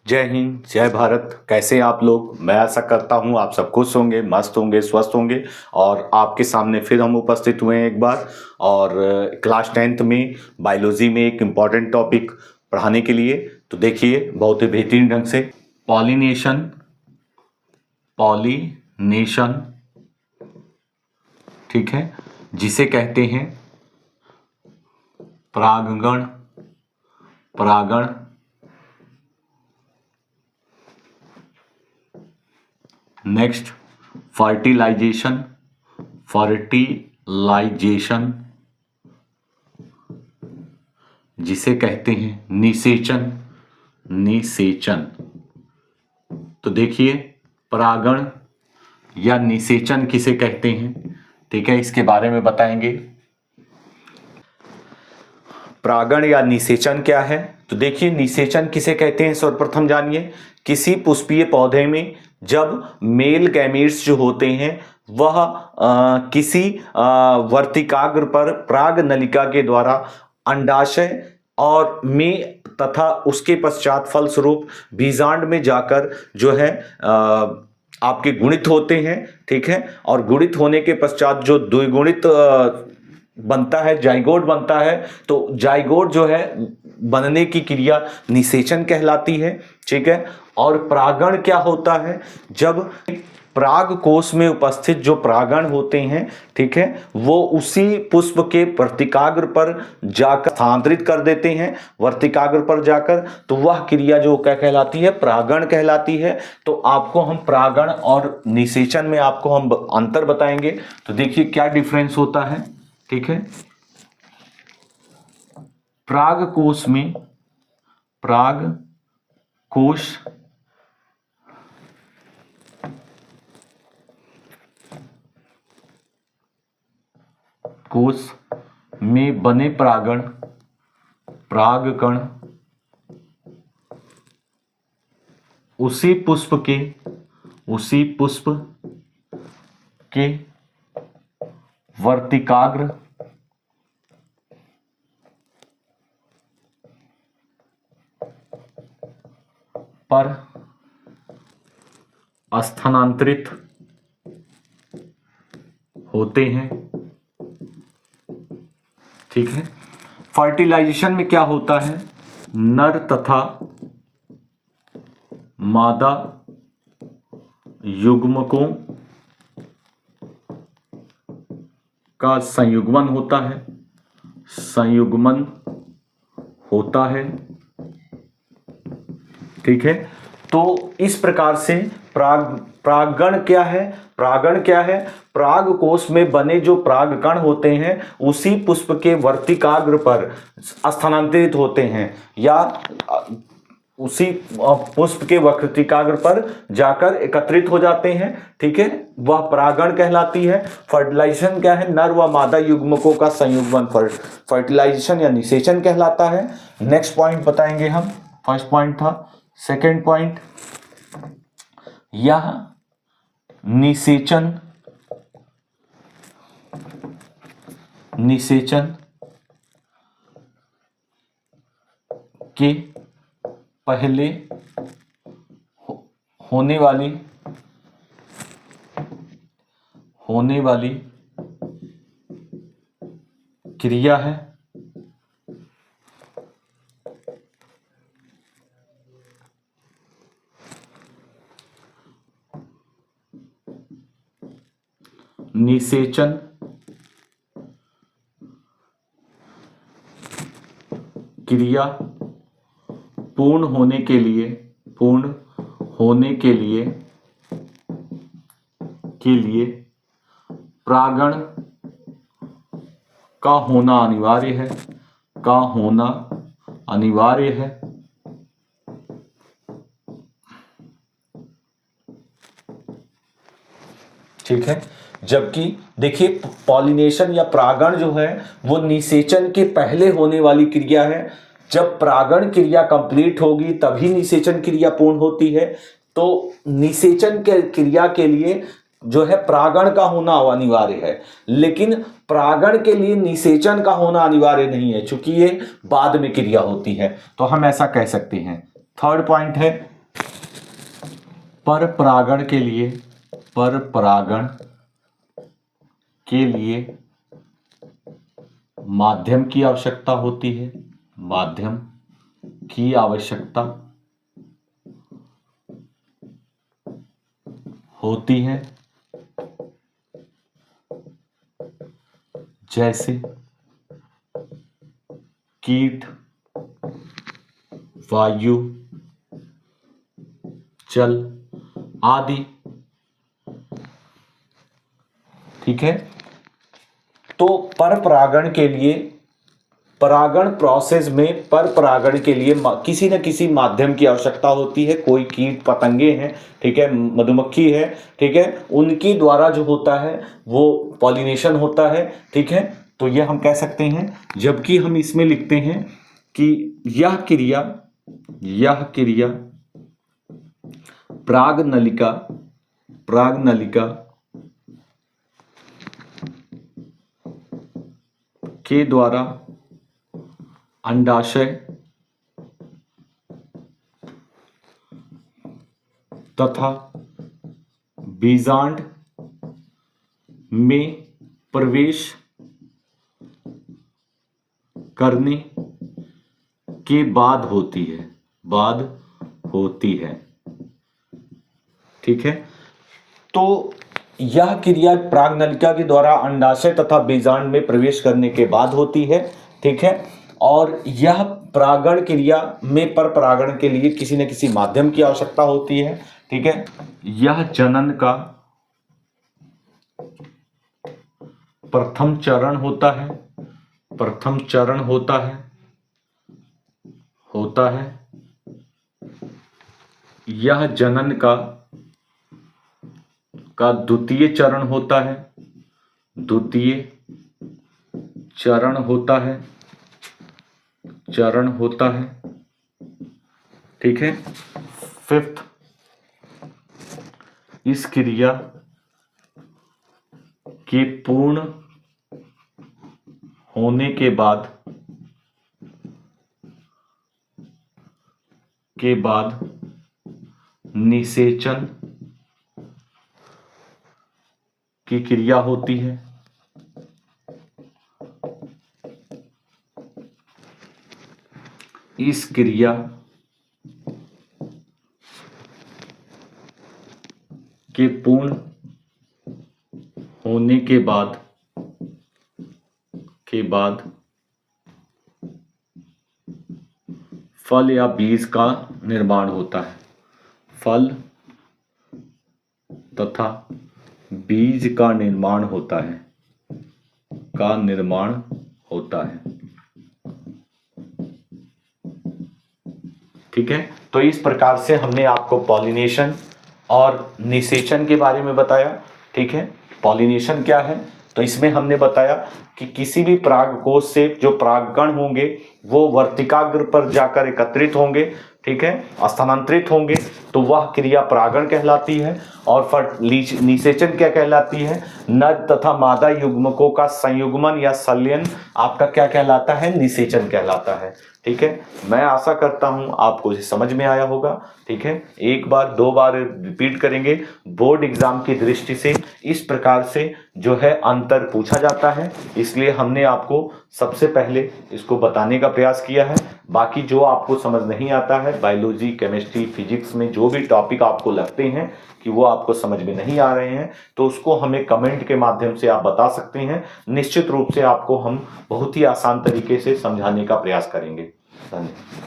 जय हिंद, जय भारत। कैसे हैं आप लोग? मैं आशा करता हूं आप सब खुश होंगे, मस्त होंगे, स्वस्थ होंगे। और आपके सामने फिर हम उपस्थित हुए हैं एक बार, और क्लास 10th में बायोलॉजी में एक इम्पॉर्टेंट टॉपिक पढ़ाने के लिए। तो देखिए, बहुत ही बेहतरीन ढंग से पॉलिनेशन, पॉलिनेशन, ठीक है, जिसे कहते हैं परागण, परागण। नेक्स्ट फर्टिलाइजेशन, फर्टिलाइजेशन, जिसे कहते हैं निषेचन, निषेचन। तो देखिए, परागण या निषेचन किसे कहते हैं, ठीक है, इसके बारे में बताएंगे। परागण या निषेचन क्या है? तो देखिए, निषेचन किसे कहते हैं सर्वप्रथम जानिए। किसी पुष्पीय पौधे में जब मेल गैमीट्स जो होते हैं वह किसी वर्तिकाग्र पर पराग नलिका के द्वारा अंडाशय और में तथा उसके पश्चात फलस्वरूप बीजांड में जाकर जो है आपके गुणित होते हैं, ठीक है। और गुणित होने के पश्चात जो द्विगुणित बनता है, जाइगोट बनता है। तो जाइगोट जो है बनने की क्रिया निषेचन कहलाती है, ठीक है। और परागण क्या होता है? जब पराग कोश में उपस्थित जो परागण होते हैं, ठीक है, वो उसी पुष्प के वर्तिकाग्र पर जाकर स्थानांतरित कर देते हैं, वर्तिकाग्र पर जाकर। तो वह क्रिया जो क्या कहलाती है? परागण कहलाती है। तो आपको हम परागण और निषेचन में आपको हम अंतर बताएंगे। तो देखिए क्या डिफरेंस होता है, ठीक है। पराग कोश में, पराग कोश कोश में बने परागण, परागकण उसी पुष्प के वर्तिकाग्र पर स्थानांतरित होते हैं, ठीक है। फर्टिलाइजेशन में क्या होता है? नर तथा मादा युग्मकों का संयुग्मन होता है, संयुग्मन होता है, ठीक है। तो इस प्रकार से परागण क्या है? परागण क्या है? पराग कोश में बने जो परागकण होते हैं उसी पुष्प के वर्तिकाग्र पर स्थानांतरित होते हैं, या उसी पुष्प के वर्तिकाग्र पर जाकर एकत्रित हो जाते हैं, ठीक है, वह परागण कहलाती है। फर्टिलाइजेशन क्या है? नर व मादा युग्मकों का संयुग्मन फर्टिलाइजेशन या निषेचन कहलाता है। नेक्स्ट पॉइंट बताएंगे हम। फर्स्ट पॉइंट था, सेकेंड पॉइंट, यह निषेचन, निषेचन के पहले होने वाली क्रिया है। निषेचन क्रिया पूर्ण होने के लिए परागण का होना अनिवार्य है, का होना अनिवार्य है, ठीक है। जबकि देखिए, पॉलिनेशन या परागण जो है वो निषेचन के पहले होने वाली क्रिया है। जब परागण क्रिया कंप्लीट होगी तभी निषेचन क्रिया पूर्ण होती है। तो निषेचन के क्रिया के लिए जो है परागण का होना अनिवार्य है, लेकिन परागण के लिए निषेचन का होना अनिवार्य नहीं है, चूंकि ये बाद में क्रिया होती है। तो हम ऐसा कह सकते हैं। थर्ड पॉइंट है पर परागण के लिए माध्यम की आवश्यकता होती है, माध्यम की आवश्यकता होती है, जैसे कीट, वायु, जल आदि। ठीक है, तो पर परागण के लिए, परागण प्रोसेस में पर परागण के लिए किसी न किसी माध्यम की आवश्यकता होती है। कोई कीट पतंगे हैं, ठीक है, मधुमक्खी है, ठीक है, उनकी द्वारा जो होता है वो पॉलिनेशन होता है। ठीक है, तो ये हम कह सकते हैं। जबकि हम इसमें लिखते हैं कि यह क्रिया प्रागनलिका के द्वारा अंडाशय तथा बीजांड में प्रवेश करने के बाद होती है। ठीक है, तो यह क्रिया प्रागनलिका के द्वारा अंडाशय तथा बीजांड में प्रवेश करने के बाद होती है। ठीक है, और यह परागण क्रिया में पर परागण के लिए किसी न किसी माध्यम की आवश्यकता होती है। ठीक है, यह जनन का प्रथम चरण होता है। यह जनन का द्वितीय चरण होता है। ठीक है, फिफ्थ, इस क्रिया के पूर्ण होने के बाद निषेचन की क्रिया होती है। इस क्रिया के पूर्ण होने के बाद फल या बीज का निर्माण होता है। फल तथा बीज का निर्माण होता है। ठीक है, तो इस प्रकार से हमने आपको पॉलिनेशन और निषेचन के बारे में बताया। ठीक है, पॉलिनेशन क्या है, तो इसमें हमने बताया कि किसी भी परागकोश से जो परागकण होंगे वो वर्तिकाग्र पर जाकर एकत्रित होंगे। ठीक है, स्थानांतरित होंगे, तो वह क्रिया परागण कहलाती है। और निषेचन क्या कहलाती है, नर तथा मादा युग्मकों का संयुग्मन या संलयन आपका क्या कहलाता है, निषेचन कहलाता है। ठीक है, मैं आशा करता हूं आपको इसे समझ में आया होगा। ठीक है, एक बार दो बार रिपीट करेंगे। बोर्ड एग्जाम की दृष्टि से इस प्रकार से जो है अंतर पूछा जाता है, इसलिए हमने आपको सबसे पहले इसको बताने का प्रयास किया है। बाकी जो आपको समझ नहीं आता है, बायोलॉजी, केमिस्ट्री, फिजिक्स में जो भी टॉपिक आपको लगते हैं कि वो आपको समझ में नहीं आ रहे हैं, तो उसको हमें कमेंट के माध्यम से आप बता सकते हैं। निश्चित रूप से आपको हम बहुत ही आसान तरीके से समझाने का प्रयास करेंगे। धन्यवाद।